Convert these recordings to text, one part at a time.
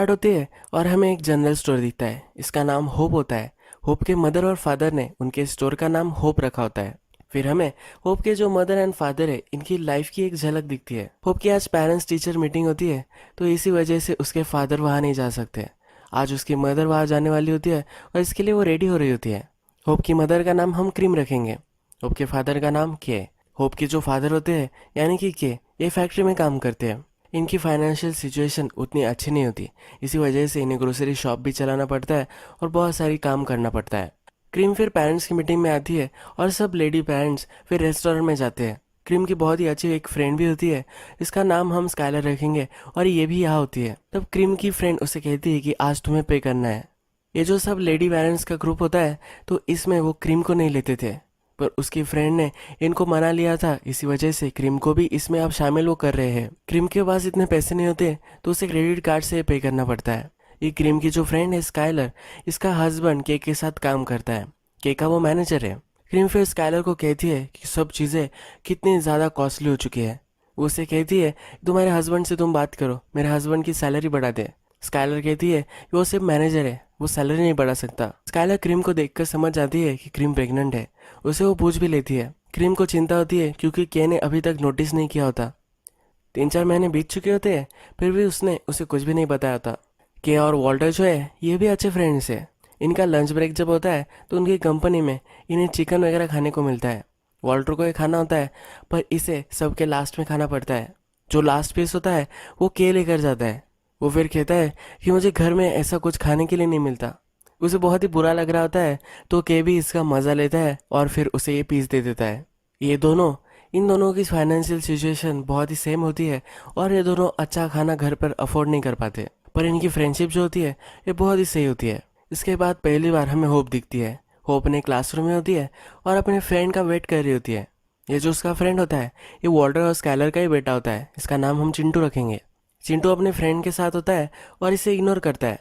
Start होती है और हमें एक जनरल स्टोर दिखता है। इसका नाम होप होता है। होप के मदर और फादर ने उनके स्टोर का नाम होप रखा होता है। फिर हमें होप के जो मदर एंड फादर है इनकी लाइफ की एक झलक दिखती है। होप की आज पेरेंट्स टीचर मीटिंग होती है, तो इसी वजह से उसके फादर वहाँ नहीं जा सकते। आज उसकी मदर वहाँ जाने वाली होती है और इसके लिए वो रेडी हो रही होती है। होप की मदर का नाम हम क्रीम रखेंगे। होप के फादर का नाम के। होप के जो फादर होते हैं यानी कि के, ये फैक्ट्री में काम करते हैं। इनकी फाइनेंशियल सिचुएशन उतनी अच्छी नहीं होती, इसी वजह से इन्हें ग्रोसरी शॉप भी चलाना पड़ता है और बहुत सारी काम करना पड़ता है। क्रीम फिर पेरेंट्स की मीटिंग में आती है और सब लेडी पेरेंट्स फिर रेस्टोरेंट में जाते हैं। क्रीम की बहुत ही अच्छी एक फ्रेंड भी होती है, इसका नाम हम स्काइलर रखेंगे और ये भी यहाँ होती है। तब क्रीम की फ्रेंड उसे कहती है कि आज तुम्हें पे करना है। ये जो सब लेडी पेरेंट्स का ग्रुप होता है, तो इसमें वो क्रीम को नहीं लेते थे, पर उसकी फ्रेंड ने इनको मना लिया था, इसी वजह से क्रीम को भी इसमें अब शामिल वो कर रहे हैं। क्रीम के पास इतने पैसे नहीं होते, तो उसे क्रेडिट कार्ड से पे करना पड़ता है। ये क्रीम की जो फ्रेंड है स्काइलर, इसका हस्बैंड केक के साथ काम करता है। केक का वो मैनेजर है। क्रीम फिर स्काइलर को कहती है कि सब चीज़ें कितनी ज़्यादा कॉस्टली हो चुकी है। वो उसे कहती है तुम्हारे हस्बैंड से तुम बात करो, मेरे हस्बैंड की सैलरी बढ़ा दे। स्काइलर कहती है कि वो सिर्फ मैनेजर है, वो सैलरी नहीं बढ़ा सकता। स्काइलर क्रीम को देखकर समझ जाती है कि क्रीम प्रेग्नेंट है। उसे वो पूछ भी लेती है। क्रीम को चिंता होती है क्योंकि के ने अभी तक नोटिस नहीं किया होता। 3-4 महीने बीत चुके होते हैं, फिर भी उसने उसे कुछ भी नहीं बताया होता। के और वॉल्टर जो है ये भी अच्छे फ्रेंड्स है। इनका लंच ब्रेक जब होता है तो उनकी कंपनी में इन्हें चिकन वगैरह खाने को मिलता है। वॉल्टर को ये खाना होता है, पर इसे सबके लास्ट में खाना पड़ता है। जो लास्ट पीस होता है वो के लेकर जाता है। वो फिर कहता है कि मुझे घर में ऐसा कुछ खाने के लिए नहीं मिलता। उसे बहुत ही बुरा लग रहा होता है, तो के भी इसका मज़ा लेता है और फिर उसे ये पीस दे देता है। ये दोनों इन दोनों की फाइनेंशियल सिचुएशन बहुत ही सेम होती है और ये दोनों अच्छा खाना घर पर अफोर्ड नहीं कर पाते, पर इनकी फ्रेंडशिप जो होती है ये बहुत ही सही होती है। इसके बाद पहली बार हमें होप दिखती है। होप अपने क्लासरूम में होती है और अपने फ्रेंड का वेट कर रही होती है। ये जो उसका फ्रेंड होता है ये वॉल्टर और स्काइलर का ही बेटा होता है। इसका नाम हम चिंटू रखेंगे। चिंटू अपने फ्रेंड के साथ होता है और इसे इग्नोर करता है।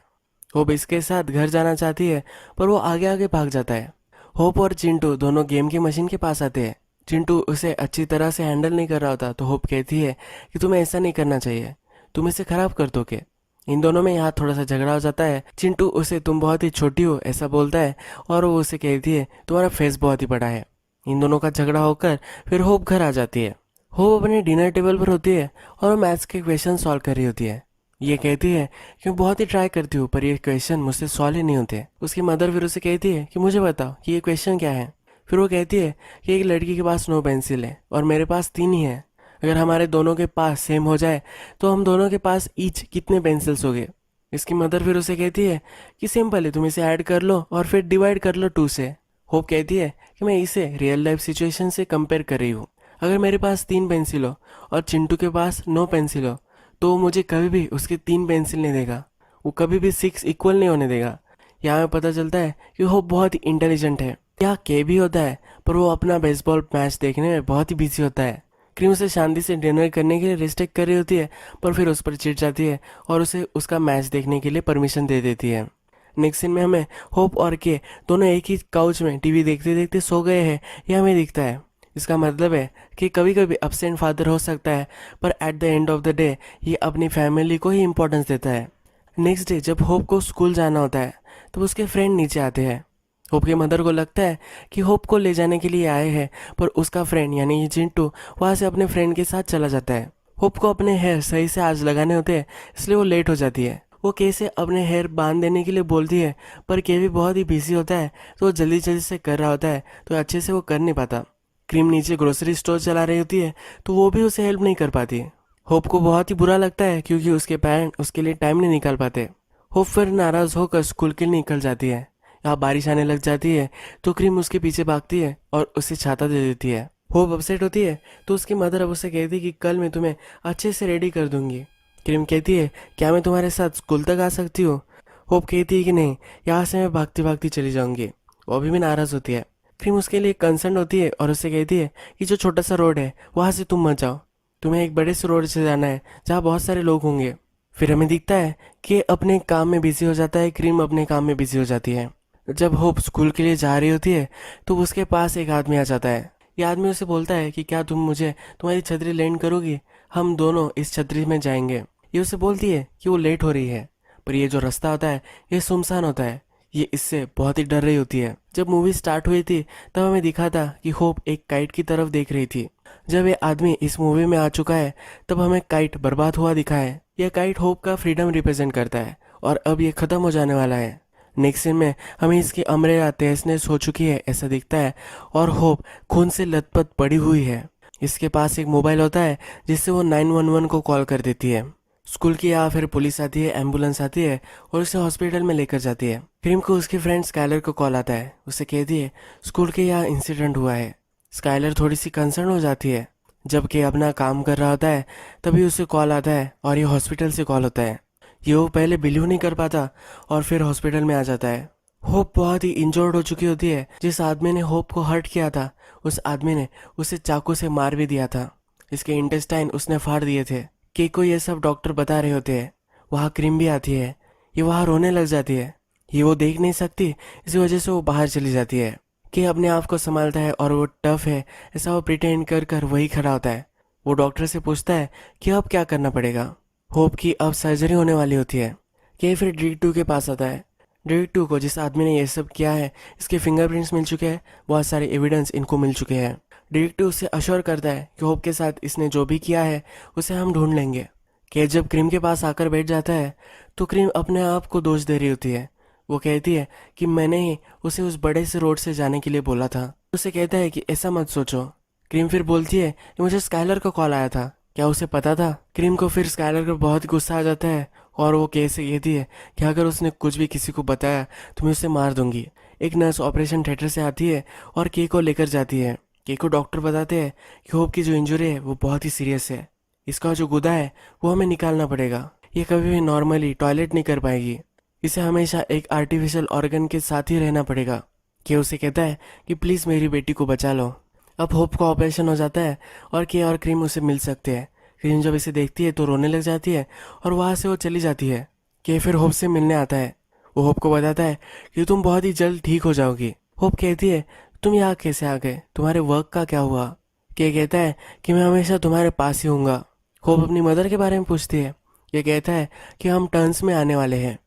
होप इसके साथ घर जाना चाहती है, पर वो आगे आगे भाग जाता है। होप और चिंटू दोनों गेम की मशीन के पास आते हैं। चिंटू उसे अच्छी तरह से हैंडल नहीं कर रहा होता, तो होप कहती है कि तुम्हें ऐसा नहीं करना चाहिए, तुम इसे खराब कर दोगे। इन दोनों में यहाँ थोड़ा सा झगड़ा हो जाता है। चिंटू उसे तुम बहुत ही छोटी हो ऐसा बोलता है और वो उसे कहती है तुम्हारा फेस बहुत ही बड़ा है। इन दोनों का झगड़ा होकर फिर होप घर आ जाती है। होप अपने डिनर टेबल पर होती है और वो मैथ्स के क्वेश्चन सॉल्व कर रही होती है। ये कहती है कि मैं बहुत ही ट्राई करती हूँ, पर ये क्वेश्चन मुझसे सॉल्व ही नहीं होते। उसकी मदर फिर उसे कहती है कि मुझे बताओ कि ये क्वेश्चन क्या है। फिर वो कहती है कि एक लड़की के पास 9 पेंसिल है और मेरे पास 3 ही है। अगर हमारे दोनों के पास सेम हो जाए तो हम दोनों के पास ईच कितने पेंसिल्स हो गए। इसकी मदर फिर उसे कहती है कि सिंपल है, तुम इसे ऐड कर लो और फिर डिवाइड कर लो 2 से। होप कहती है कि मैं इसे रियल लाइफ सिचुएशन से कंपेयर कर रही हूँ। अगर मेरे पास 3 पेंसिल हो और चिंटू के पास 9 पेंसिल हो, तो वो मुझे कभी भी उसके 3 पेंसिल नहीं देगा। वो कभी भी 6 इक्वल नहीं होने देगा। यहाँ में पता चलता है कि वो बहुत ही इंटेलिजेंट है। यहाँ के भी होता है, पर वो अपना बेसबॉल मैच देखने में बहुत ही बिजी होता है। क्रीम उसे शांति से डिनर करने के लिए रिस्ट्रिक्ट कर रही होती है, पर फिर उस पर चिढ़ जाती है और उसे उसका मैच देखने के लिए परमिशन दे देती है। नेक्स्ट सीन में हमें होप और के दोनों एक ही काउच में टीवी देखते देखते सो गए हैं, यह हमें दिखता है। इसका मतलब है कि कभी कभी अब्सेंट फादर हो सकता है, पर at the end of the day ये अपनी फैमिली को ही इम्पोर्टेंस देता है। नेक्स्ट डे जब होप को स्कूल जाना होता है, तो उसके फ्रेंड नीचे आते हैं। होप की मदर को लगता है कि होप को ले जाने के लिए आए हैं, पर उसका फ्रेंड यानी ये चिंटू वहाँ से अपने फ्रेंड के साथ चला जाता है। होप को अपने हेयर सही से आज लगाने होते हैं, इसलिए वो लेट हो जाती है। वो के से अपने हेयर बांध देने के लिए बोलती है, पर के भी बहुत ही बिजी होता है, तो वो जल्दी जल्दी से कर रहा होता है, तो अच्छे से वो कर नहीं पाता। क्रीम नीचे ग्रोसरी स्टोर चला रही होती है, तो वो भी उसे हेल्प नहीं कर पाती। होप को बहुत ही बुरा लगता है क्योंकि उसके पेरेंट उसके लिए टाइम नहीं निकाल पाते। होप फिर नाराज होकर स्कूल के लिए निकल जाती है। यहाँ बारिश आने लग जाती है, तो क्रीम उसके पीछे भागती है और उसे छाता दे देती है। होप अपसेट होती है, तो उसकी मदर अब उसे कहती है कि कल मैं तुम्हें अच्छे से रेडी कर दूंगी। क्रीम कहती है क्या मैं तुम्हारे साथ स्कूल तक आ सकती हूँ। होप कहती है कि नहीं, यहाँ से मैं भागती भागती चली जाऊंगी। वो अभी भी नाराज होती है। क्रीम उसके लिए कंसर्न होती है और उससे कहती है कि जो छोटा सा रोड है वहाँ से तुम मत जाओ, तुम्हें एक बड़े से रोड से जाना है जहाँ बहुत सारे लोग होंगे। फिर हमें दिखता है कि अपने काम में बिजी हो जाता है, क्रीम अपने काम में बिजी हो जाती है। जब होप स्कूल के लिए जा रही होती है, तो उसके पास एक आदमी आ जाता है। ये आदमी उसे बोलता है कि क्या तुम मुझे तुम्हारी छतरी लेंड करोगी, हम दोनों इस छतरी में जाएंगे। ये उसे बोलती है कि वो लेट हो रही है, पर ये जो रास्ता होता है ये सुनसान होता है। ये इससे बहुत ही डर रही होती है। जब मूवी स्टार्ट हुई थी तब हमें दिखा था कि होप एक काइट की तरफ देख रही थी। जब ये आदमी इस मूवी में आ चुका है तब हमें काइट बर्बाद हुआ दिखा है। यह काइट होप का फ्रीडम रिप्रेजेंट करता है और अब ये खत्म हो जाने वाला है। नेक्स्ट सीन में हमें इसकी अम्ब्रेला तहस हो चुकी है ऐसा दिखता है और होप खून से लथपथ पड़ी हुई है। इसके पास एक मोबाइल होता है जिससे वो 911 को कॉल कर देती है। स्कूल की या फिर पुलिस आती है, एम्बुलेंस आती है और उसे हॉस्पिटल में लेकर जाती है। क्रीम को उसकी फ्रेंड स्काइलर को कॉल आता है। उसे कहती है स्कूल के यहाँ इंसिडेंट हुआ है। स्काइलर थोड़ी सी कंसर्न हो जाती है। जबकि अपना काम कर रहा होता है तभी उसे कॉल आता है और ये हॉस्पिटल से कॉल होता है। ये वो पहले बिलीव नहीं कर पाता और फिर हॉस्पिटल में आ जाता है। होप बहुत ही इंजर्ड हो चुकी होती है। जिस आदमी ने होप को हर्ट किया था उस आदमी ने उसे चाकू से मार भी दिया था। इसके इंटेस्टाइन उसने फाड़ दिए थे। के को ये सब डॉक्टर बता रहे होते हैं। वहाँ क्रीम भी आती है। ये वहाँ रोने लग जाती है। ये वो देख नहीं सकती, इसी वजह से वो बाहर चली जाती है। के अपने आप को संभालता है और वो टफ है ऐसा वो प्रिटेंड कर कर वही खड़ा होता है। वो डॉक्टर से पूछता है कि अब क्या करना पड़ेगा। होप की अब सर्जरी होने वाली होती है। के फिर डी2 के पास आता है। डी2 को जिस आदमी ने ये सब किया है इसके फिंगरप्रिंट्स मिल चुके हैं, बहुत सारे एविडेंस इनको मिल चुके हैं। डी2 उससे अश्योर करता है कि होप के साथ इसने जो भी किया है उसे हम ढूंढ लेंगे। के जब क्रीम के पास आकर बैठ जाता है तो क्रीम अपने आप को दोष दे रही होती है। वो कहती है कि मैंने ही उसे उस बड़े से रोड से जाने के लिए बोला था। उसे कहता है कि ऐसा मत सोचो। क्रीम फिर बोलती है कि मुझे स्काइलर का कॉल आया था, क्या उसे पता था? क्रीम को फिर स्काइलर का बहुत गुस्सा आ जाता है और वो के से कहती है कि अगर उसने कुछ भी किसी को बताया तो मैं उसे मार दूंगी। एक नर्स ऑपरेशन थिएटर से आती है और के को लेकर जाती है। के को डॉक्टर बताते हैं कि होप की जो इंजरी है वो बहुत ही सीरियस है। इसका जो गुदा है वो हमें निकालना पड़ेगा। ये कभी भी नॉर्मली टॉयलेट नहीं कर पाएगी। इसे हमेशा एक आर्टिफिशियल ऑर्गन के साथ ही रहना पड़ेगा। के उसे कहता है कि प्लीज़ मेरी बेटी को बचा लो। अब होप का ऑपरेशन हो जाता है और के और क्रीम उसे मिल सकते हैं। क्रीम जब इसे देखती है तो रोने लग जाती है और वहाँ से वो चली जाती है। के फिर होप से मिलने आता है। वो होप को बताता है कि तुम बहुत ही जल्द ठीक हो जाओगी। होप कहती है तुम यहाँ कैसे आ गए, तुम्हारे वर्क का क्या हुआ? के कहता है कि मैं हमेशा तुम्हारे पास ही हूँगा। होप अपनी मदर के बारे में पूछती है। ये कहता है कि हम टर्न्स में आने वाले हैं।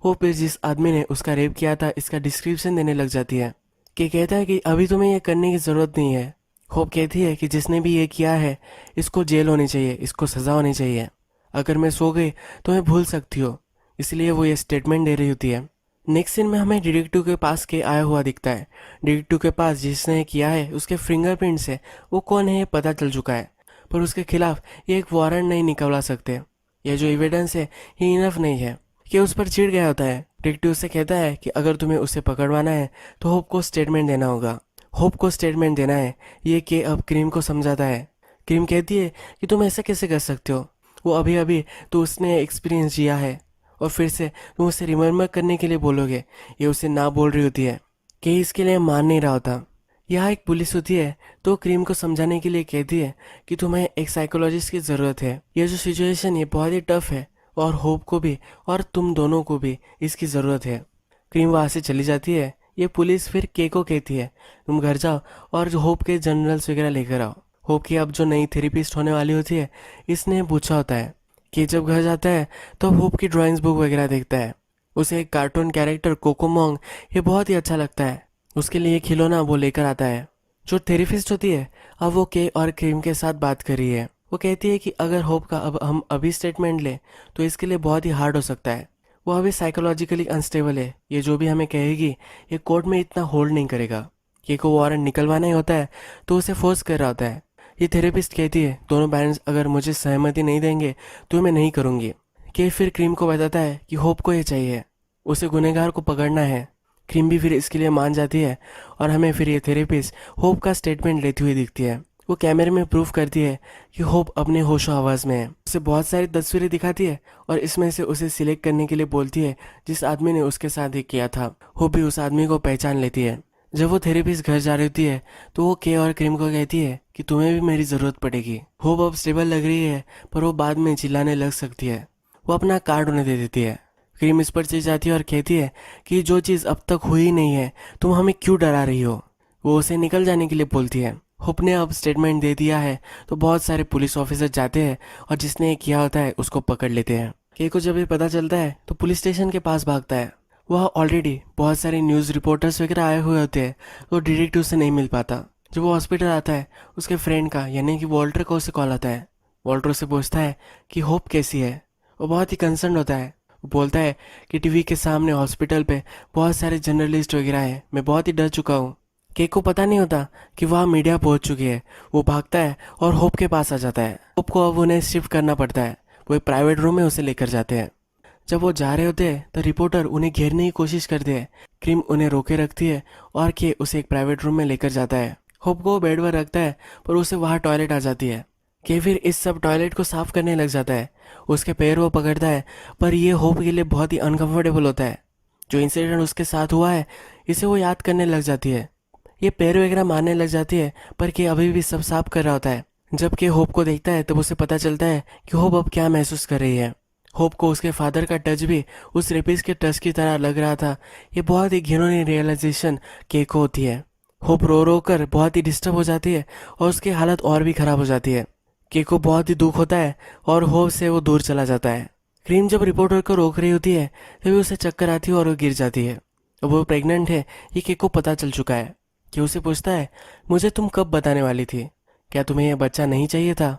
होप जिस आदमी ने उसका रेप किया था इसका डिस्क्रिप्शन देने लग जाती है। के कहता है कि अभी तुम्हें ये करने की ज़रूरत नहीं है। होप कहती है कि जिसने भी ये किया है इसको जेल होनी चाहिए, इसको सज़ा होनी चाहिए। अगर मैं सो गई तो मैं भूल सकती हो, इसलिए वो ये स्टेटमेंट दे रही होती है। नेक्स्ट सीन में हमें डिटेक्टिव के पास के आया हुआ दिखता है। डिटेक्टिव के पास जिसने किया है उसके फिंगरप्रिंट से वो कौन है ये पता चल चुका है, पर उसके खिलाफ ये एक वारंट नहीं निकलवा सकते। यह जो एविडेंस है ये इनफ नहीं है। कि उस पर चिढ़ गया होता है। डिटेक्टिव से कहता है कि अगर तुम्हें उसे पकड़वाना है तो होप को स्टेटमेंट देना होगा। होप को स्टेटमेंट देना है ये के अब क्रीम को समझाता है। क्रीम कहती है कि तुम ऐसा कैसे कर सकते हो, वो अभी अभी तो उसने एक्सपीरियंस जिया है और फिर से तुम उसे रिमेम्बर करने के लिए बोलोगे। ये उसे ना बोल रही होती है कि इसके लिए मान नहीं रहा होता। यहाँ एक पुलिस होती है तो क्रीम को समझाने के लिए कहती है कि तुम्हें एक साइकोलॉजिस्ट की ज़रूरत है। ये जो सिचुएशन ये बहुत ही टफ है और होप को भी और तुम दोनों को भी इसकी ज़रूरत है। क्रीम वहाँ से चली जाती है। ये पुलिस फिर के को कहती है तुम घर जाओ और जो होप के जनरल्स वगैरह लेकर आओ। होप की अब जो नई थेरेपिस्ट होने वाली होती है इसने पूछा होता है कि जब घर जाता है तो होप की ड्राइंग्स बुक वगैरह देखता है। उसे एक कार्टून कैरेक्टर कोकोमोंग ये बहुत ही अच्छा लगता है। उसके लिए खिलौना वो लेकर आता है। जो थेरेपिस्ट होती है अब वो के और क्रीम के साथ बात कर रही है। वो कहती है कि अगर होप का अब हम अभी स्टेटमेंट लें तो इसके लिए बहुत ही हार्ड हो सकता है। वो अभी साइकोलॉजिकली अनस्टेबल है। ये जो भी हमें कहेगी ये कोर्ट में इतना होल्ड नहीं करेगा। के को वारंट निकलवाना ही होता है तो उसे फोर्स कर रहा होता है। ये थेरेपिस्ट कहती है दोनों पेरेंट्स अगर मुझे सहमति नहीं देंगे तो मैं नहीं करूँगी। के फिर क्रीम को बताता है कि होप को ये चाहिए, उसे गुनहगार को पकड़ना है। क्रीम भी फिर इसके लिए मान जाती है और हमें फिर ये थेरेपिस्ट होप का स्टेटमेंट लेती हुई दिखती है। वो कैमरे में प्रूफ करती है कि होप अपने होशो आवाज़ में है। उसे बहुत सारी तस्वीरें दिखाती है और इसमें से उसे सिलेक्ट करने के लिए बोलती है जिस आदमी ने उसके साथ ही किया था। होप भी उस आदमी को पहचान लेती है। जब वो थेरेपिस्ट घर जा रही होती है तो वो के और क्रीम को कहती है कि तुम्हें भी मेरी ज़रूरत पड़ेगी। होप अब स्टेबल लग रही है पर वो बाद में चिल्लाने लग सकती है। वो अपना कार्ड उन्हें दे देती है। क्रीम इस पर चिढ़ जाती है और कहती है कि जो चीज़ अब तक हुई नहीं है तुम हमें क्यों डरा रही हो। वो उसे निकल जाने के लिए बोलती है। होप ने अब स्टेटमेंट दे दिया है तो बहुत सारे पुलिस ऑफिसर जाते हैं और जिसने ये किया होता है उसको पकड़ लेते हैं। को जब ये पता चलता है तो पुलिस स्टेशन के पास भागता है। वहाँ ऑलरेडी बहुत सारे न्यूज़ रिपोर्टर्स वगैरह आए हुए होते हैं, तो डिटेक्टिव से नहीं मिल पाता। जब वो हॉस्पिटल आता है, उसके फ्रेंड का यानी कि वॉल्टर का उसे कॉल आता है। वॉल्टर से पूछता है कि होप कैसी है। वो बहुत ही कंसर्न होता है। वो बोलता है कि टीवी के सामने हॉस्पिटल पे बहुत सारे जर्नलिस्ट वगैरह हैं, मैं बहुत ही डर चुका हूँ। केक को पता नहीं होता कि वहाँ मीडिया पहुँच चुकी है। वो भागता है और होप के पास आ जाता है। होप को अब उन्हें शिफ्ट करना पड़ता है। वो एक प्राइवेट रूम में उसे लेकर जाते हैं। जब वो जा रहे होते हैं तो रिपोर्टर उन्हें घेरने की कोशिश करते हैं। क्रीम उन्हें रोके रखती है और के उसे एक प्राइवेट रूम में लेकर जाता है। होप को बेड पर रखता है पर उसे वहाँ टॉयलेट आ जाती है। के फिर इस सब टॉयलेट को साफ करने लग जाता है। उसके पैर वो पकड़ता है पर ये होप के लिए बहुत ही अनकंफर्टेबल होता है। जो इंसिडेंट उसके साथ हुआ है इसे वो याद करने लग जाती है। ये पैर वगैरह मारने लग जाती है पर के अभी भी सब साफ कर रहा होता है। जब के होप को देखता है तब उसे पता चलता है कि होप अब क्या महसूस कर रही है। होप को उसके फादर का टच भी उस रेपिस्ट के टच की तरह लग रहा था। ये बहुत ही घिनौनी रियलाइजेशन के को होती है। होप रो रो कर बहुत ही डिस्टर्ब हो जाती है और उसकी हालत और भी खराब हो जाती है। के को बहुत ही दुख होता है और होप से वो दूर चला जाता है। क्रीम जब रिपोर्टर को रोक रही होती है तभी उसे चक्कर आती है और वो गिर जाती है। अब वो प्रेग्नेंट है ये के को पता चल चुका है। कि उसे पूछता है मुझे तुम कब बताने वाली थी, क्या तुम्हें यह बच्चा नहीं चाहिए था।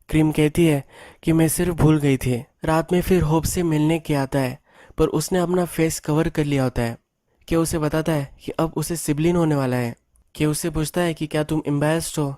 क्रीम कहती है कि मैं सिर्फ भूल गई थी। रात में फिर होप से मिलने के आता है पर उसने अपना फेस कवर कर लिया होता है। कि उसे बताता है कि अब उसे सिबलिन होने वाला है। कि उससे पूछता है कि क्या तुम एम्बैरेस्ड हो।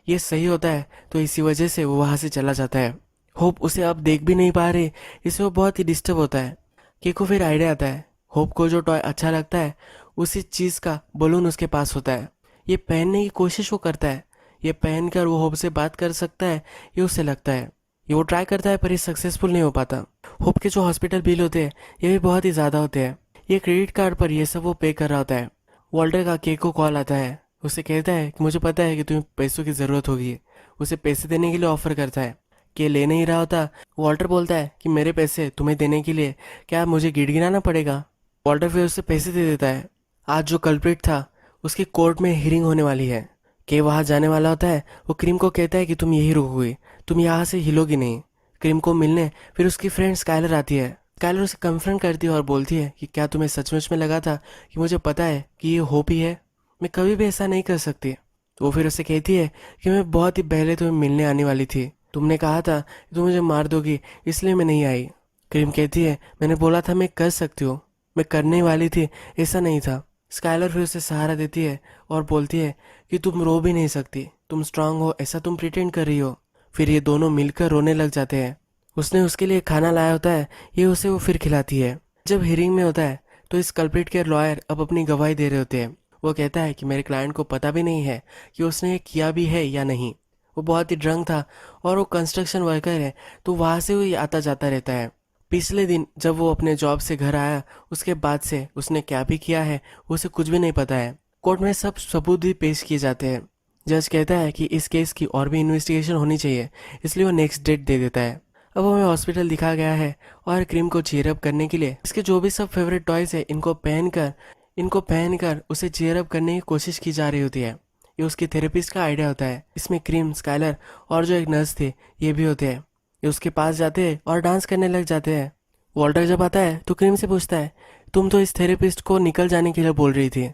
ये सही होता है तो इसी वजह से वो वहाँ से चला जाता है। होप उसे अब देख भी नहीं पा रही, इससे वो बहुत ही डिस्टर्ब होता है। कि को फिर आइडिया आता है। होप को जो टॉय अच्छा लगता है उसी चीज़ का बलून उसके पास होता है। ये पहनने की कोशिश वो करता है। ये पहनकर वो होप से बात कर सकता है ये उसे लगता है। ये वो ट्राई करता है पर ये सक्सेसफुल नहीं हो पाता। होप के जो हॉस्पिटल बिल होते हैं ये भी बहुत ही ज़्यादा होते हैं। ये क्रेडिट कार्ड पर ये सब वो पे कर रहा होता है। वॉल्टर का केक को कॉल आता है। उसे कहता है कि मुझे पता है कि तुम्हें पैसों की ज़रूरत होगी। उसे पैसे देने के लिए ऑफर करता है। कि ले नहीं रहा होता। वॉल्टर बोलता है कि मेरे पैसे तुम्हें देने के लिए क्या मुझे गिड़गिड़ाना पड़ेगा। वॉल्टर फिर उसे पैसे दे देता है। आज जो कल्प्रिट था उसकी कोर्ट में हियरिंग होने वाली है। के वहाँ जाने वाला होता है। वो क्रीम को कहता है कि तुम यही रुकोगी, तुम यहाँ से हिलोगी नहीं। क्रीम को मिलने फिर उसकी फ्रेंड स्काइलर आती है। स्काइलर उसे कन्फ्रंट करती है और बोलती है कि क्या तुम्हें सचमुच में लगा था कि मुझे पता है कि ये होप ही है, मैं कभी भी ऐसा नहीं कर सकती। वो फिर उसे कहती है कि मैं बहुत ही पहले तुम्हें मिलने आने वाली थी, तुमने कहा था कि तुम मुझे मार दोगी इसलिए मैं नहीं आई। क्रीम कहती है मैंने बोला था मैं कर सकती हूँ, मैं करने वाली थी, ऐसा नहीं था। स्काइलर फिर उसे सहारा देती है और बोलती है कि तुम रो भी नहीं सकती, तुम स्ट्रांग हो ऐसा तुम प्रिटेंड कर रही हो। फिर ये दोनों मिलकर रोने लग जाते हैं। उसने उसके लिए खाना लाया होता है, ये उसे वो फिर खिलाती है। जब हियरिंग में होता है तो इस कल्प्रिट के लॉयर अब अपनी गवाही दे रहे होते हैं। वो कहता है कि मेरे क्लाइंट को पता भी नहीं है कि उसने ये किया भी है या नहीं। वो बहुत ही ड्रंक था और वो कंस्ट्रक्शन वर्कर है तो वहाँ से वो आता जाता रहता है। पिछले दिन जब वो अपने जॉब से घर आया उसके बाद से उसने क्या भी किया है उसे कुछ भी नहीं पता है। कोर्ट में सब सबूत भी पेश किए जाते हैं। जज कहता है कि इस केस की और भी इन्वेस्टिगेशन होनी चाहिए, इसलिए वो नेक्स्ट डेट दे देता है। अब हमें हॉस्पिटल दिखा गया है और क्रीम को चीयर अप करने के लिए इसके जो भी सब फेवरेट टॉयज है इनको पहनकर उसे चीयर अप करने की कोशिश की जा रही होती है। ये उसकी थेरेपिस्ट का आइडिया होता है। इसमें क्रीम, स्काइलर और जो एक नर्स थे ये भी होते हैं। ये उसके पास जाते हैं और डांस करने लग जाते हैं। वॉल्टर जब आता है तो क्रीम से पूछता है तुम तो इस थेरेपिस्ट को निकल जाने के लिए बोल रही थी।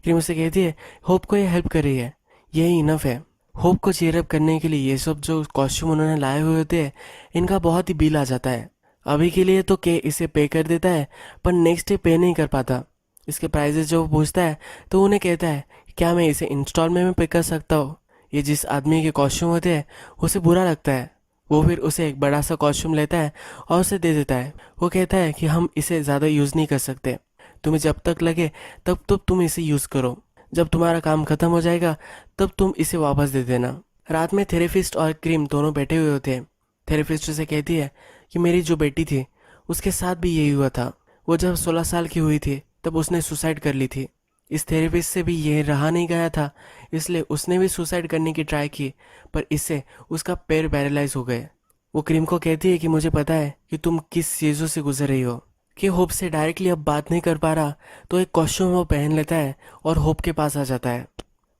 क्रीम उसे कहती है होप को ये हेल्प कर रही है, यही इनफ है। होप को चीयर अप करने के लिए ये सब जो कॉस्ट्यूम उन्होंने लाए हुए होते हैं इनका बहुत ही बिल आ जाता है। अभी के लिए तो के इसे पे कर देता है पर नेक्स्ट डे पे नहीं कर पाता। इसके प्राइजेस जो वो पूछता है तो उन्हें कहता है क्या मैं इसे इंस्टॉलमेंट में पे कर सकता हूँ। ये जिस आदमी के कॉस्ट्यूम होते हैं उसे बुरा लगता है। वो फिर उसे एक बड़ा सा कॉस्ट्यूम लेता है और उसे दे देता है। वो कहता है कि हम इसे ज़्यादा यूज़ नहीं कर सकते, तुम्हें जब तक लगे तब तुम इसे यूज़ करो, जब तुम्हारा काम खत्म हो जाएगा तब तुम इसे वापस दे देना। रात में थेरेपिस्ट और क्रीम दोनों बैठे हुए होते हैं। थेरेपिस्ट उसे कहती है कि मेरी जो बेटी थी उसके साथ भी यही हुआ था। वो जब 16 साल की हुई थी तब उसने सुसाइड कर ली थी। इस थेरेपिस्ट से भी ये रहा नहीं गया था, इसलिए उसने भी सुसाइड करने की ट्राई की पर इससे उसका पैर पैरालाइज हो गए। वो क्रीम को कहती है कि मुझे पता है कि तुम किस चीज़ों से गुजर रही हो। कि होप से डायरेक्टली अब बात नहीं कर पा रहा तो एक कॉस्ट्यूम वो पहन लेता है और होप के पास आ जाता है।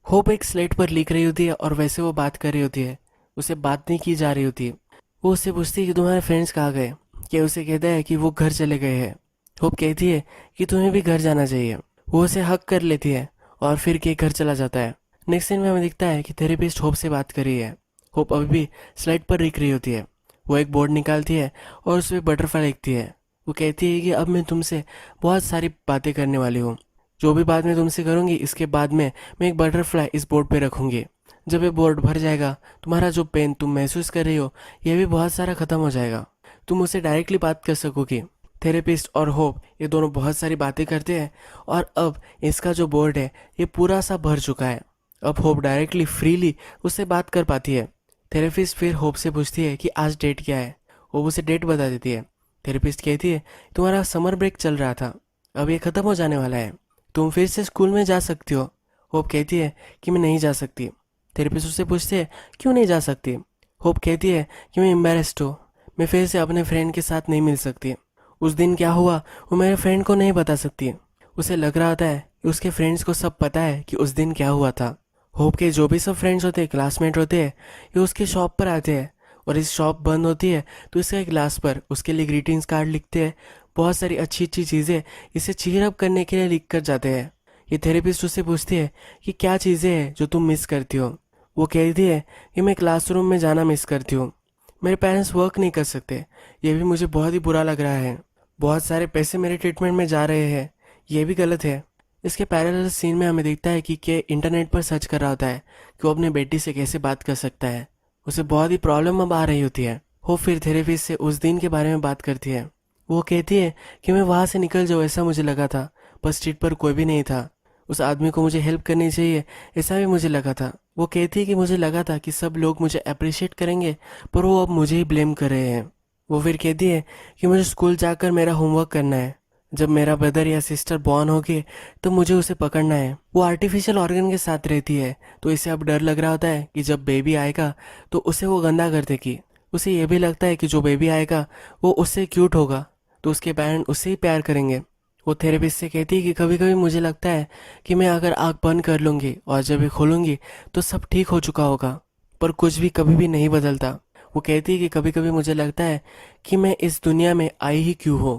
होप एक स्लेट पर लिख रही होती है और वैसे वो बात कर रही होती है, उसे बात नहीं की जा रही होती है। वो उससे पूछती है कि तुम्हारे फ्रेंड्स कहाँ गए, कि उसे कहता है कि वो घर चले गए हैं। होप कहती है कि तुम्हें भी घर जाना चाहिए। वो उसे हक कर लेती है और फिर के घर चला जाता है। नेक्स्ट सीन में हमें दिखता है कि थेरेपिस्ट होप से बात कर रही है। होप अभी भी स्लाइड पर लिख रही होती है। वो एक बोर्ड निकालती है और उस पर बटरफ्लाई लिखती है। वो कहती है कि अब मैं तुमसे बहुत सारी बातें करने वाली हूँ। जो भी बात मैं तुमसे करूँगी इसके बाद में मैं एक बटरफ्लाई इस बोर्ड पे रखूँगी। जब ये बोर्ड भर जाएगा तुम्हारा जो पेन तुम महसूस कर रही हो ये भी बहुत सारा ख़त्म हो जाएगा। तुम उससे डायरेक्टली बात कर सकोगी। थेरेपिस्ट और होप ये दोनों बहुत सारी बातें करते हैं और अब इसका जो बोर्ड है ये पूरा सा भर चुका है। अब होप डायरेक्टली फ्रीली उससे बात कर पाती है। थेरेपिस्ट फिर होप से पूछती है कि आज डेट क्या है। होप उसे डेट बता देती है। थेरेपिस्ट कहती है तुम्हारा समर ब्रेक चल रहा था, अब ये ख़त्म हो जाने वाला है, तुम फिर से स्कूल में जा सकती हो। होप कहती है कि मैं नहीं जा सकती। थेरेपिस्ट उससे पूछते हैं क्यों नहीं जा सकती। होप कहती है कि मैं एम्बेरस्ड हूँ, मैं फिर से अपने फ्रेंड के साथ नहीं मिल सकती। उस दिन क्या हुआ वो मेरे फ्रेंड को नहीं बता सकती। उसे लग रहा होता है कि उसके फ्रेंड्स को सब पता है कि उस दिन क्या हुआ था। होप के जो भी सब फ्रेंड्स होते हैं, क्लासमेट होते हैं, ये उसकी शॉप पर आते हैं और इस शॉप बंद होती है तो इसके ग्लास पर उसके लिए ग्रीटिंग्स कार्ड लिखते हैं। बहुत सारी अच्छी अच्छी चीज़ें इसे चीयर अप करने के लिए लिख कर जाते हैं। ये थेरेपिस्ट उससे पूछती है कि क्या चीज़ें हैं जो तुम मिस करती हो। वो कहती है कि मैं क्लासरूम में जाना मिस करती हूँ, मेरे पेरेंट्स वर्क नहीं कर सकते, ये भी मुझे बहुत ही बुरा लग रहा है, बहुत सारे पैसे मेरे ट्रीटमेंट में जा रहे हैं, ये भी गलत है। इसके पैरेलल सीन में हमें दिखता है कि के इंटरनेट पर सर्च कर रहा होता है कि वो अपने बेटी से कैसे बात कर सकता है। उसे बहुत ही प्रॉब्लम अब आ रही होती है। वो फिर थेरेपिस्ट से उस दिन के बारे में बात करती है। वो कहती है कि मैं वहाँ से निकल जाऊँ ऐसा मुझे लगा था, पर स्ट्रीट पर कोई भी नहीं था, उस आदमी को मुझे हेल्प करनी चाहिए ऐसा भी मुझे लगा था। वो कहती है कि मुझे लगा था कि सब लोग मुझे अप्रिशिएट करेंगे पर वो अब मुझे ही ब्लेम कर रहे हैं। वो फिर कहती है कि मुझे स्कूल जाकर मेरा होमवर्क करना है, जब मेरा ब्रदर या सिस्टर बॉर्न होगी तो मुझे उसे पकड़ना है। वो आर्टिफिशियल ऑर्गन के साथ रहती है तो इसे अब डर लग रहा होता है कि जब बेबी आएगा तो उसे वो गंदा कर देगी। उसे ये भी लगता है कि जो बेबी आएगा वो उससे क्यूट होगा तो उसके पेरेंट उससे ही प्यार करेंगे। वो थेरेपिस्ट से कहती है कि कभी कभी मुझे लगता है कि मैं अगर आँख बंद कर लूँगी और जब ये खोलूँगी तो सब ठीक हो चुका होगा, पर कुछ भी कभी भी नहीं बदलता। वो कहती है कि कभी कभी मुझे लगता है कि मैं इस दुनिया में आई ही क्यों हो।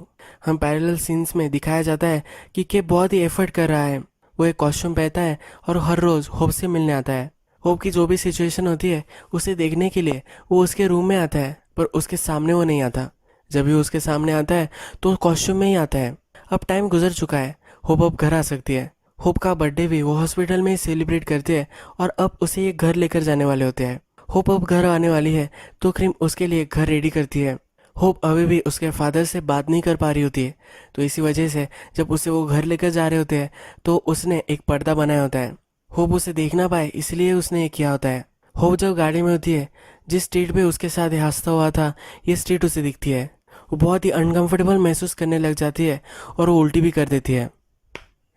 हम पैरेलल सीन्स में दिखाया जाता है कि के बहुत ही एफर्ट कर रहा है। वो एक कॉस्ट्यूम पहनता है और हर रोज़ होप से मिलने आता है। होप की जो भी सिचुएशन होती है उसे देखने के लिए वो उसके रूम में आता है, पर उसके सामने वो नहीं आता। जब भी उसके सामने आता है तो कॉस्ट्यूम में ही आता है। अब टाइम गुजर चुका है, होप अब घर आ सकती है। होप का बर्थडे भी वो हॉस्पिटल में ही सेलिब्रेट करते हैं और अब उसे ये घर लेकर जाने वाले होते हैं। होप अब घर आने वाली है तो क्रीम उसके लिए घर रेडी करती है। होप अभी भी उसके फादर से बात नहीं कर पा रही होती है तो इसी वजह से जब उसे वो घर लेकर जा रहे होते हैं तो उसने एक पर्दा बनाया होता है। होप उसे देख ना पाए इसलिए उसने ये किया होता है। होप जब गाड़ी में होती है, जिस स्ट्रीट पे उसके साथ ये हादसा हुआ था ये स्ट्रीट उसे दिखती है। वो बहुत ही अनकंफर्टेबल महसूस करने लग जाती है और वो उल्टी भी कर देती है।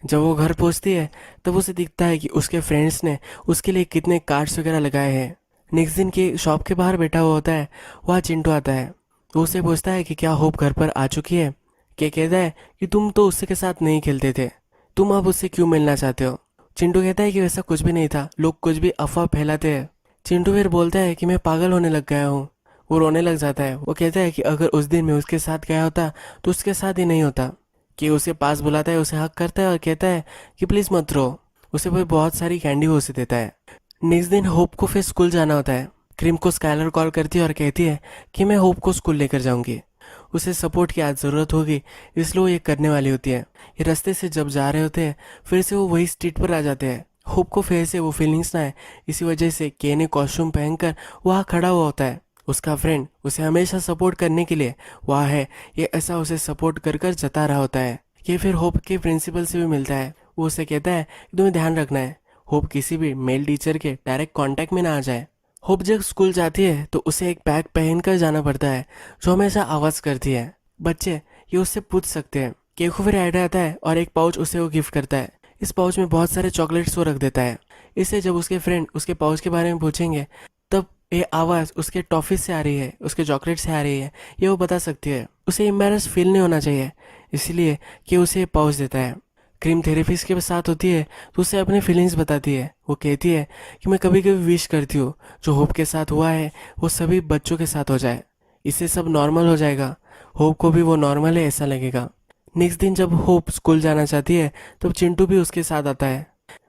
जब वो घर पहुंचती है तब उसे दिखता है कि उसके फ्रेंड्स ने उसके लिए कितने कार्ड्स वगैरह लगाए हैं। नेक्स्ट दिन की शॉप के बाहर बैठा हुआ होता है, वहाँ चिंटू आता है। वो उससे पूछता है कि क्या होप घर पर आ चुकी है। के कहता है कि तुम तो उसके साथ नहीं खेलते थे, तुम अब उससे क्यों मिलना चाहते हो। चिंटू कहता है कि वैसा कुछ भी नहीं था, लोग कुछ भी अफवाह फैलाते हैं। चिंटू फिर बोलता है कि मैं पागल होने लग गया हूँ। वो रोने लग जाता है। वो कहता है कि अगर उस दिन मैं उसके साथ गया होता तो उसके साथ ही नहीं होता। कि उसे पास बुलाता है, उसे हक करता है और कहता है कि प्लीज़ मत रो। उसे फिर बहुत सारी कैंडी वो उसे देता है। नेक्स्ट दिन होप को फिर स्कूल जाना होता है। क्रीम को स्काइलर कॉल करती है और कहती है कि मैं होप को स्कूल लेकर जाऊंगी, उसे सपोर्ट की आज ज़रूरत होगी, इसलिए वो ये करने वाली होती है। ये रास्ते से जब जा रहे होते हैं फिर से वो वही स्ट्रीट पर आ जाते हैं। होप को फिर से वो फीलिंग्स ना है, इसी वजह से के ने कॉस्ट्यूम पहनकर वहाँ खड़ा हुआ होता है। उसका फ्रेंड उसे हमेशा सपोर्ट करने के लिए वहाँ है, ये ऐसा उसे सपोर्ट कर कर जता रहा होता है। ये फिर होप के प्रिंसिपल से भी मिलता है। वो उसे कहता है कि तुम्हें ध्यान रखना है, होप किसी भी मेल टीचर के डायरेक्ट कांटेक्ट में ना आ जाए। होप जब स्कूल जाती है तो उसे एक बैग पहन कर जाना पड़ता है जो हमेशा आवाज़ करती है। बच्चे ये उससे पूछ सकते हैं। केक को फिर आइडिया आता है और एक पाउच उसे वो गिफ्ट करता है। इस पाउच में बहुत सारे चॉकलेट्स वो रख देता है। इससे जब उसके फ्रेंड उसके पाउच के बारे में पूछेंगे तब ये आवाज़ उसके टॉफी से आ रही है, उसके चॉकलेट से आ रही है, ये वो बता सकती है। उसे एम्बैरस फील नहीं होना चाहिए, इसलिए कि उसे पाउच देता है। क्रीम थेरेपिस्ट के साथ होती है तो उसे अपनी फीलिंग्स बताती है। वो कहती है कि मैं कभी कभी विश करती हूँ जो होप के साथ हुआ है वो सभी बच्चों के साथ हो जाए, इससे सब नॉर्मल हो जाएगा। होप को भी वो नॉर्मल है ऐसा लगेगा। नेक्स्ट दिन जब होप स्कूल जाना चाहती है तब चिंटू भी उसके साथ आता है।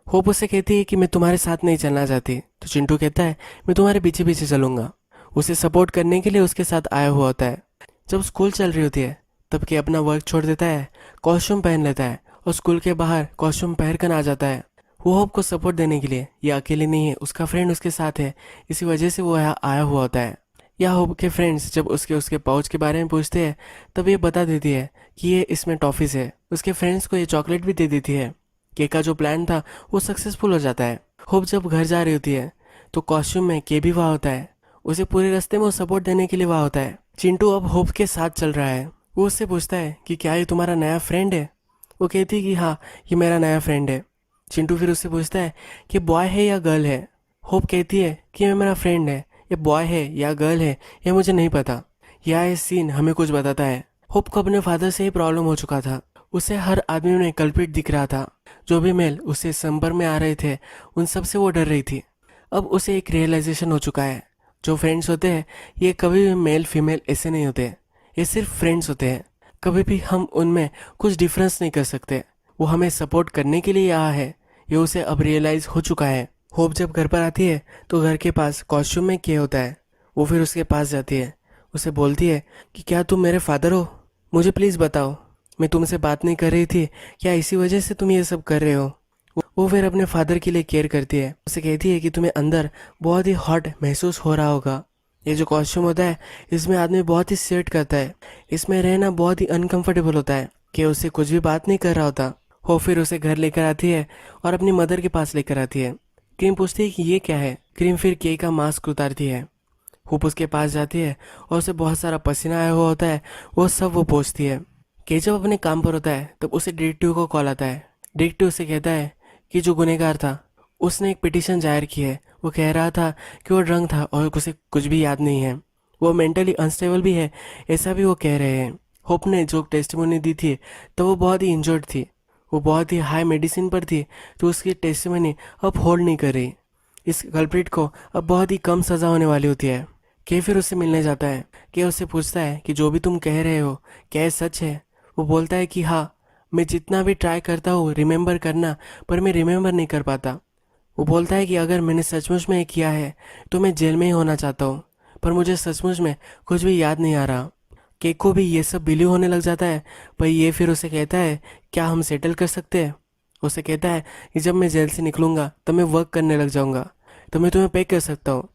होप उससे कहती है कि मैं तुम्हारे साथ नहीं चलना चाहती, तो चिंटू कहता है मैं तुम्हारे पीछे पीछे चलूंगा। उसे सपोर्ट करने के लिए उसके साथ आया हुआ होता है। जब स्कूल चल रही होती है तब के अपना वर्क छोड़ देता है, कॉस्ट्यूम पहन लेता है और स्कूल के बाहर कॉस्ट्यूम पहन कर आ जाता है। वो होप को सपोर्ट देने के लिए, ये अकेले नहीं है, उसका फ्रेंड उसके साथ है, इसी वजह से वो यहाँ आया हुआ होता है। या होप के फ्रेंड्स जब उसके उसके पाउच के बारे में पूछते हैं तब ये बता देती है कि ये इसमें टॉफीज है। उसके फ्रेंड्स को ये चॉकलेट भी दे देती है। के का जो प्लान था वो सक्सेसफुल हो जाता है। होप जब घर जा रही होती है तो कॉस्ट्यूम में के भी वहाँ होता है। उसे पूरे रास्ते में वो सपोर्ट देने के लिए वहाँ होता है। चिंटू अब होप के साथ चल रहा है। वो उससे पूछता है कि क्या ये तुम्हारा नया फ्रेंड है। वो कहती है कि हाँ, ये मेरा नया फ्रेंड है। चिंटू फिर उससे पूछता है कि बॉय है या गर्ल है। होप कहती है कि ये मेरा फ्रेंड है, ये बॉय है या गर्ल है ये मुझे नहीं पता। यह सीन हमें कुछ बताता है। होप को अपने फादर से ही प्रॉब्लम हो चुका था। उसे हर आदमी में कल्प्रिट दिख रहा था। जो भी मेल उससे संपर्क में आ रहे थे उन सब से वो डर रही थी। अब उसे एक रियलाइजेशन हो चुका है, जो फ्रेंड्स होते हैं ये कभी भी मेल फीमेल ऐसे नहीं होते, ये सिर्फ फ्रेंड्स होते हैं। कभी भी हम उनमें कुछ डिफरेंस नहीं कर सकते। वो हमें सपोर्ट करने के लिए यहाँ है, ये उसे अब रियलाइज हो चुका है। होप जब घर पर आती है तो घर के पास कॉस्ट्यूम में के होता है। वो फिर उसके पास जाती है, उसे बोलती है कि क्या तुम मेरे फादर हो, मुझे प्लीज़ बताओ, मैं तुमसे बात नहीं कर रही थी, क्या इसी वजह से तुम ये सब कर रहे हो। वो फिर अपने फादर के लिए केयर करती है। उसे कहती है कि तुम्हें अंदर बहुत ही हॉट महसूस हो रहा होगा। ये जो कॉस्ट्यूम होता है इसमें आदमी बहुत ही स्वेट करता है, इसमें रहना बहुत ही अनकंफर्टेबल होता है। कि उससे कुछ भी बात नहीं कर रहा होता। वो फिर उसे घर लेकर आती है और अपनी मदर के पास लेकर आती है। क्रीम पूछती है कि ये क्या है। क्रीम फिर के का मास्क उतारती है। होप उसके पास जाती है और उसे बहुत सारा पसीना आया हुआ होता है, वो सब वो पोंछती है। के जब अपने काम पर होता है तब उसे डिटेक्टिव को कॉल आता है। डिटेक्टिव उसे कहता है कि जो गुनहगार था उसने एक पिटीशन जाहिर की है। वो कह रहा था कि वो ड्रंक था और उसे कुछ भी याद नहीं है, वो मेंटली अनस्टेबल भी है, ऐसा भी वो कह रहे हैं। होप ने जो टेस्टिमोनी दी थी तो वो बहुत ही इंजर्ड थी, वो बहुत ही हाई मेडिसिन पर थी, तो उसकी टेस्टिमोनी अब होल्ड नहीं कर रही। इस कल्प्रिट को अब बहुत ही कम सज़ा होने वाली होती है। के फिर उससे मिलने जाता है। के उससे पूछता है कि जो भी तुम कह रहे हो क्या ये सच है। वो बोलता है कि हाँ, मैं जितना भी ट्राई करता हूँ रिमेंबर करना, पर मैं रिमेंबर नहीं कर पाता। वो बोलता है कि अगर मैंने सचमुच में ये किया है तो मैं जेल में ही होना चाहता हूँ, पर मुझे सचमुच में कुछ भी याद नहीं आ रहा। केक को भी ये सब बिलीव होने लग जाता है, पर ये फिर उसे कहता है क्या हम सेटल कर सकते हैं। उसे कहता है कि जब मैं जेल से निकलूंगा तब मैं वर्क करने लग जाऊंगा, तो मैं तुम्हें पे कर सकता हूँ।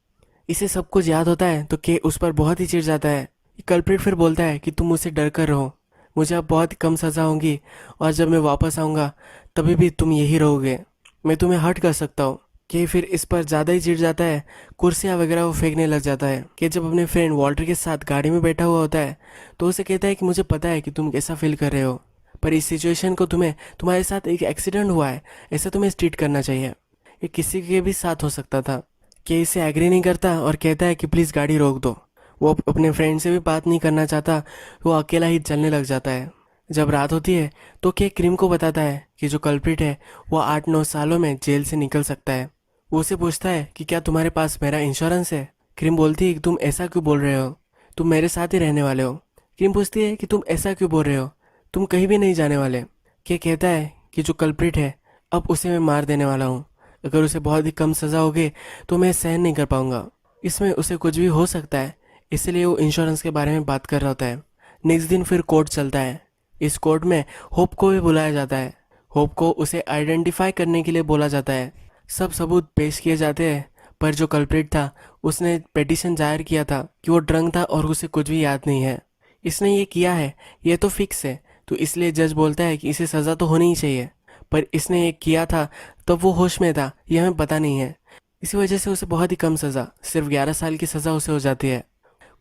इसे सब कुछ याद होता है तो के उस पर बहुत ही चिढ़ जाता है। कल्प्रिट फिर बोलता है कि तुम मुझसे डर कर रहो, मुझे अब बहुत ही कम सज़ा होगी और जब मैं वापस आऊँगा तभी भी तुम यही रहोगे, मैं तुम्हें हर्ट कर सकता हूँ। कि फिर इस पर ज़्यादा ही चिढ़ जाता है, कुर्सियाँ वगैरह वो फेंकने लग जाता है। कि जब अपने फ्रेंड वॉल्टर के साथ गाड़ी में बैठा हुआ होता है तो उसे कहता है कि मुझे पता है कि तुम कैसा फील कर रहे हो, पर इस सिचुएशन को तुम्हारे साथ एक एक्सीडेंट हुआ है ऐसा तुम्हें ट्रीट करना चाहिए, ये किसी के भी साथ हो सकता था। कि इसे एग्री नहीं करता और कहता है कि प्लीज़ गाड़ी रोक दो। वो अपने फ्रेंड से भी बात नहीं करना चाहता, वो अकेला ही चलने लग जाता है। जब रात होती है तो के क्रीम को बताता है कि जो कल्प्रिट है वो 8-9 सालों में जेल से निकल सकता है। वो उसे पूछता है कि क्या तुम्हारे पास मेरा इंश्योरेंस है। क्रीम बोलती है कि तुम ऐसा क्यों बोल रहे हो, तुम मेरे साथ ही रहने वाले हो। क्रीम पूछती है कि तुम ऐसा क्यों बोल रहे हो, तुम कहीं भी नहीं जाने वाले। के कहता है कि जो कल्प्रिट है अब उसे मैं मार देने वाला हूँ, अगर उसे बहुत ही कम सज़ा होगी तो मैं सहन नहीं कर पाऊंगा, इसमें उसे कुछ भी हो सकता है, इसलिए वो इंश्योरेंस के बारे में बात कर रहा होता है। नेक्स्ट दिन फिर कोर्ट चलता है। इस कोर्ट में होप को भी बुलाया जाता है। होप को उसे आइडेंटिफाई करने के लिए बोला जाता है। सब सबूत पेश किए जाते हैं, पर जो कल्प्रिट था उसने पिटीशन जाहिर किया था कि वो ड्रंक था और उसे कुछ भी याद नहीं है, इसने ये किया है ये तो फिक्स है, तो इसलिए जज बोलता है कि इसे सज़ा तो होनी ही चाहिए, पर इसने ये किया था तब वो होश में था ये हमें पता नहीं है, इसी वजह से उसे बहुत ही कम सज़ा, सिर्फ 11 साल की सज़ा उसे हो जाती है।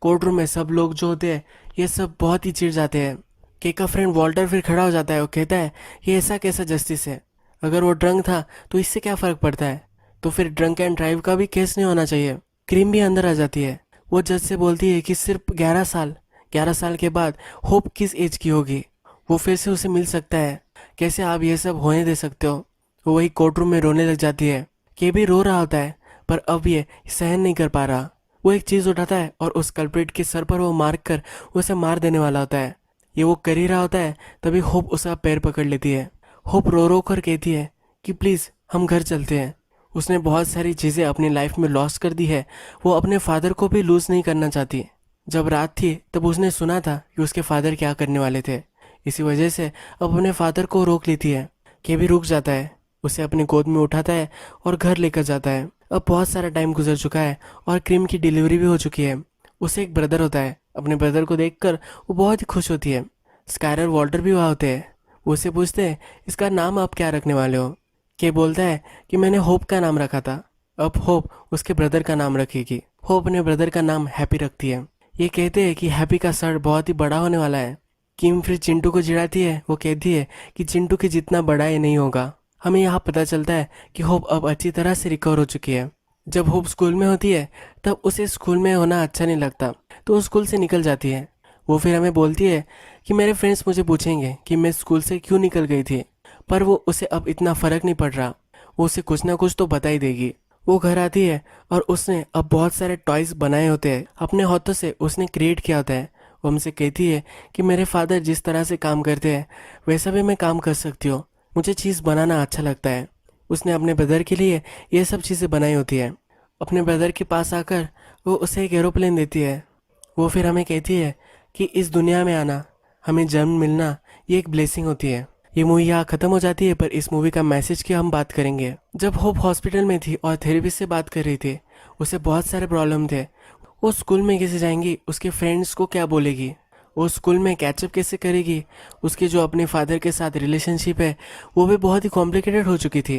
कोर्ट रूम में सब लोग जो होते हैं ये सब बहुत ही चिढ़ जाते हैं। के का फ्रेंड वॉल्टर फिर खड़ा हो जाता है, वो कहता है ये ऐसा कैसा जस्टिस है, अगर वो ड्रंक था तो इससे क्या फ़र्क पड़ता है, तो फिर ड्रंक एंड ड्राइव का भी केस नहीं होना चाहिए। क्रीम भी अंदर आ जाती है, वो जज से बोलती है कि सिर्फ 11 साल के बाद होप किस एज की होगी, वो फिर से उसे मिल सकता है, कैसे आप ये सब होने दे सकते हो। वो वही कोर्ट रूम में रोने लग जाती है। के भी रो रहा होता है, पर अब ये सहन नहीं कर पा रहा, वो एक चीज़ उठाता है और उस कल्प्रिट के सर पर वो मार कर उसे मार देने वाला होता है। ये वो कर ही रहा होता है, तभी होप उसका पैर पकड़ लेती है। होप रो रो कर कहती है कि प्लीज़ हम घर चलते हैं। उसने बहुत सारी चीज़ें अपनी लाइफ में लॉस कर दी है, वो अपने फादर को भी लूज़ नहीं करना चाहती। जब रात थी तब उसने सुना था कि उसके फादर क्या करने वाले थे। इसी वजह से अब अपने फादर को रोक लेती है। के भी रुक जाता है, उसे अपनी गोद में उठाता है और घर लेकर जाता है। अब बहुत सारा टाइम गुजर चुका है और क्रीम की डिलीवरी भी हो चुकी है। उसे एक ब्रदर होता है। अपने ब्रदर को देखकर वो बहुत ही खुश होती है। स्कायर और वॉल्टर भी वहाँ होते हैं। वो उससे पूछते हैं इसका नाम आप क्या रखने वाले हो। के बोलता है कि मैंने होप का नाम रखा था, अब होप उसके ब्रदर का नाम रखेगी। होप अपने ब्रदर का नाम हैप्पी रखती है। ये कहते हैं कि हैप्पी का सर बहुत ही बड़ा होने वाला है। किम फिर चिंटू को चिढ़ाती है। वो कहती है कि चिंटू के जितना बड़ा ये नहीं होगा। हमें यहाँ पता चलता है कि होप अब अच्छी तरह से रिकवर हो चुकी है। जब होप स्कूल में होती है तब उसे स्कूल में होना अच्छा नहीं लगता, तो वो स्कूल से निकल जाती है। वो फिर हमें बोलती है कि मेरे फ्रेंड्स मुझे पूछेंगे कि मैं स्कूल से क्यों निकल गई थी, पर वो उसे अब इतना फ़र्क नहीं पड़ रहा। वो उसे कुछ ना कुछ तो बता ही देगी। वो घर आती है और उसने अब बहुत सारे टॉयज़ बनाए होते हैं, अपने हाथों से उसने क्रिएट किया होता है। वो हमसे कहती है कि मेरे फादर जिस तरह से काम करते हैं वैसा भी मैं काम कर सकती हूँ, मुझे चीज़ बनाना अच्छा लगता है। उसने अपने ब्रदर के लिए ये सब चीज़ें बनाई होती है। अपने ब्रदर के पास आकर वो उसे एक एरोप्लेन देती है। वो फिर हमें कहती है कि इस दुनिया में आना, हमें जन्म मिलना, ये एक ब्लेसिंग होती है। ये मूवी यहाँ ख़त्म हो जाती है, पर इस मूवी का मैसेज की हम बात करेंगे। जब होप हॉस्पिटल में थी और थेरेपिस्ट से बात कर रही थी, उसे बहुत सारे प्रॉब्लम थे। वो स्कूल में कैसे जाएंगी, उसके फ्रेंड्स को क्या बोलेगी, वो स्कूल में कैचअप कैसे करेगी, उसके जो अपने फादर के साथ रिलेशनशिप है वो भी बहुत ही कॉम्प्लिकेटेड हो चुकी थी।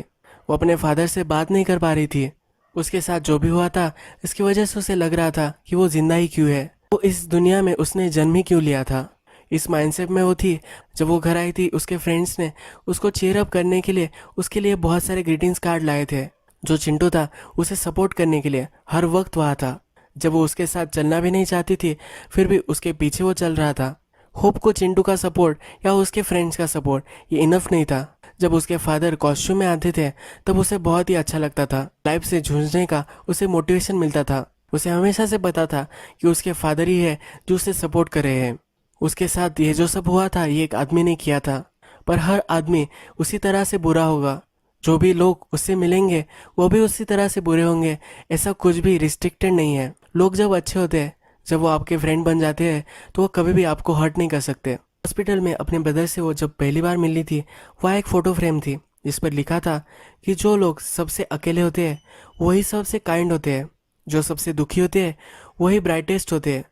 वो अपने फादर से बात नहीं कर पा रही थी। उसके साथ जो भी हुआ था इसकी वजह से उसे लग रहा था कि वो जिंदा ही क्यों है, वो इस दुनिया में उसने जन्म ही क्यों लिया था। इस माइंडसेट में वो थी। जब वो घर आई थी उसके फ्रेंड्स ने उसको चीयर अप करने के लिए उसके लिए बहुत सारे ग्रीटिंग्स कार्ड लाए थे। जो चिंटू था उसे सपोर्ट करने के लिए हर वक्त वहाँ था। जब वो उसके साथ चलना भी नहीं चाहती थी फिर भी उसके पीछे वो चल रहा था। होप को चिंटू का सपोर्ट या उसके फ्रेंड्स का सपोर्ट ये इनफ नहीं था। जब उसके फादर कॉस्ट्यूम में आते थे तब उसे बहुत ही अच्छा लगता था। लाइफ से जूझने का उसे मोटिवेशन मिलता था। उसे हमेशा से पता था कि उसके फादर ही है जो उसे सपोर्ट कर रहे हैं। उसके साथ ये जो सब हुआ था ये एक आदमी ने किया था, पर हर आदमी उसी तरह से बुरा होगा। जो भी लोग उससे मिलेंगे वो भी उसी तरह से बुरे होंगे। ऐसा कुछ भी रिस्ट्रिक्टेड नहीं है। लोग जब अच्छे होते हैं, जब वो आपके फ्रेंड बन जाते हैं तो वो कभी भी आपको हर्ट नहीं कर सकते। हॉस्पिटल में अपने ब्रदर से वो जब पहली बार मिली थी, वह एक फ़ोटो फ्रेम थी जिस पर लिखा था कि जो लोग सबसे अकेले होते हैं वही सबसे काइंड होते हैं, जो सबसे दुखी होते हैं वही ब्राइटेस्ट होते हैं।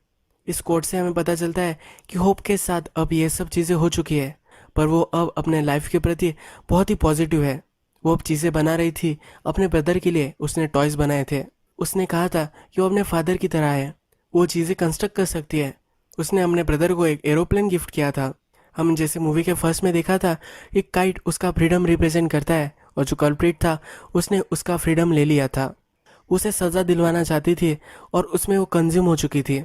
इस कोट से हमें पता चलता है कि होप के साथ अब ये सब चीज़ें हो चुकी है, पर वो अब अपने लाइफ के प्रति बहुत ही पॉजिटिव है। वो अब चीज़ें बना रही थी अपने ब्रदर के लिए। उसने टॉयज़ बनाए थे। उसने कहा था कि वो अपने फादर की तरह है, वो चीज़ें कंस्ट्रक्ट कर सकती है। उसने अपने ब्रदर को एक एरोप्लेन गिफ्ट किया था। हम जैसे मूवी के फर्स्ट में देखा था, एक काइट उसका फ्रीडम रिप्रेजेंट करता है और जो कल्प्रिट था उसने उसका फ्रीडम ले लिया था। उसे सज़ा दिलवाना चाहती थी और उसमें वो कंज्यूम हो चुकी थी।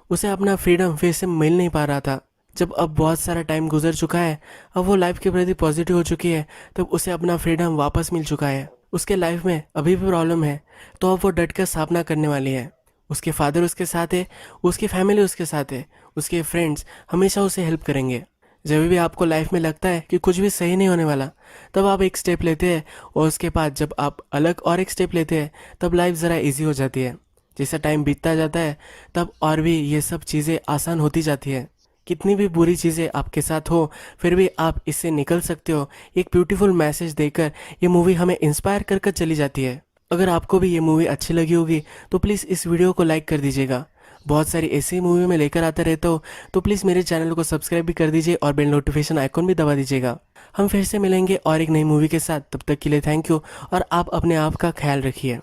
उसे अपना फ्रीडम फिर से मिल नहीं पा रहा था। जब अब बहुत सारा टाइम गुजर चुका है, अब वो लाइफ के प्रति पॉजिटिव हो चुकी है, तब उसे अपना फ्रीडम वापस मिल चुका है। उसके लाइफ में अभी भी प्रॉब्लम है, तो अब वो डट कर सामना करने वाली है। उसके फादर उसके साथ है, उसकी फैमिली उसके साथ है, उसके फ्रेंड्स हमेशा उसे हेल्प करेंगे। जब भी आपको लाइफ में लगता है कि कुछ भी सही नहीं होने वाला, तब आप एक स्टेप लेते हैं और उसके बाद जब आप अलग और एक स्टेप लेते हैं तब लाइफ ज़रा इजी हो जाती है। जैसा टाइम बीतता जाता है तब और भी ये सब चीज़ें आसान होती जाती है। कितनी भी बुरी चीज़ें आपके साथ हो फिर भी आप इससे निकल सकते हो। एक ब्यूटीफुल मैसेज देकर ये मूवी हमें इंस्पायर कर कर चली जाती है। अगर आपको भी ये मूवी अच्छी लगी होगी तो प्लीज़ इस वीडियो को लाइक कर दीजिएगा। बहुत सारी ऐसी मूवी में लेकर आता रहता हूँ, तो प्लीज़ मेरे चैनल को सब्सक्राइब भी कर दीजिए और बेल नोटिफिकेशन आइकॉन भी दबा दीजिएगा। हम फिर से मिलेंगे और एक नई मूवी के साथ। तब तक के लिए थैंक यू और आप अपने आप का ख्याल रखिए।